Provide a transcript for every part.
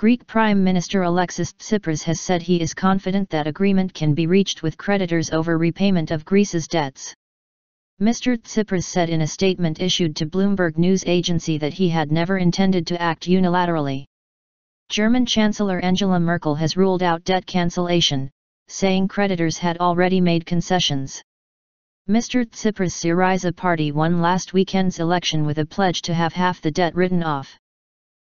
Greek Prime Minister Alexis Tsipras has said he is confident that agreement can be reached with creditors over repayment of Greece's debts. Mr. Tsipras said in a statement issued to Bloomberg news agency that he had never intended to act unilaterally. German Chancellor Angela Merkel has ruled out debt cancellation, saying creditors had already made concessions. Mr. Tsipras Syriza party won last weekend's election with a pledge to have half the debt written off.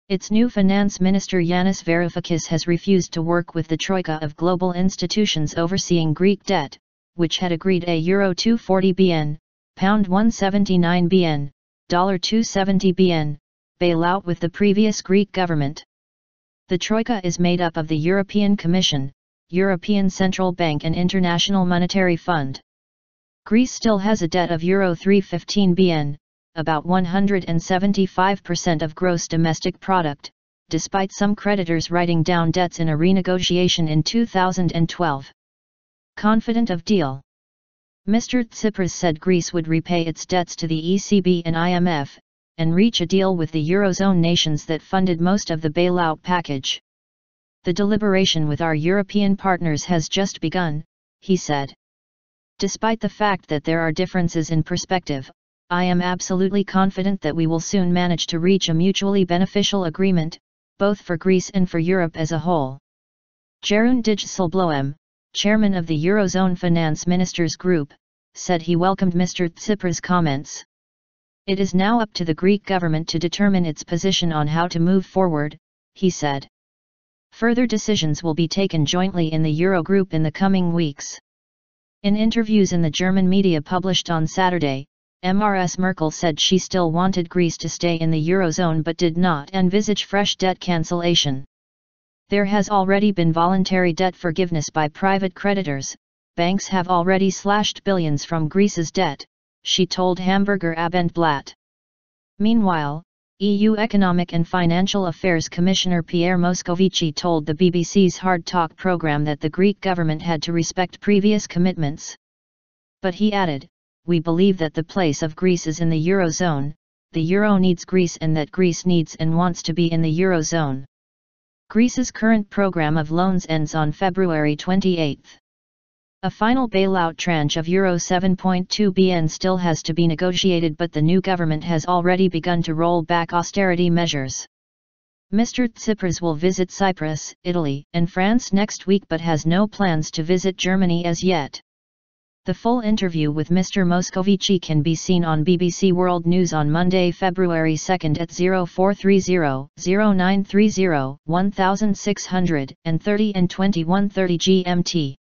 Its new Finance Minister Yanis Varoufakis has refused to work with the troika of global institutions overseeing Greek debt, which had agreed a Euro 240 bn, Pound 179 bn, Dollar 270 bn, bailout with the previous Greek government. The troika is made up of the European Commission, European Central Bank and International Monetary Fund. Greece still has a debt of Euro 315 bn, about 175% of gross domestic product, despite some creditors writing down debts in a renegotiation in 2012. Confident of deal. Mr. Tsipras said Greece would repay its debts to the ECB and IMF, and reach a deal with the Eurozone nations that funded most of the bailout package. The deliberation with our European partners has just begun, he said. Despite the fact that there are differences in perspective, I am absolutely confident that we will soon manage to reach a mutually beneficial agreement, both for Greece and for Europe as a whole. Jeroen Dijsselbloem, chairman of the Eurozone Finance Ministers Group, said he welcomed Mr. Tsipras' comments. It is now up to the Greek government to determine its position on how to move forward, he said. Further decisions will be taken jointly in the Eurogroup in the coming weeks. In interviews in the German media published on Saturday, Ms. Merkel said she still wanted Greece to stay in the Eurozone but did not envisage fresh debt cancellation. There has already been voluntary debt forgiveness by private creditors, banks have already slashed billions from Greece's debt, she told Hamburger Abendblatt. Meanwhile, EU Economic and Financial Affairs Commissioner Pierre Moscovici told the BBC's Hard Talk programme that the Greek government had to respect previous commitments. But he added, "We believe that the place of Greece is in the Eurozone, the Euro needs Greece and that Greece needs and wants to be in the Eurozone." Greece's current program of loans ends on February 28. A final bailout tranche of Euro 7.2 bn still has to be negotiated, but the new government has already begun to roll back austerity measures. Mr. Tsipras will visit Cyprus, Italy, and France next week but has no plans to visit Germany as yet. The full interview with Mr. Moscovici can be seen on BBC World News on Monday, February 2 at 0430-0930-1630 and 21:30 GMT.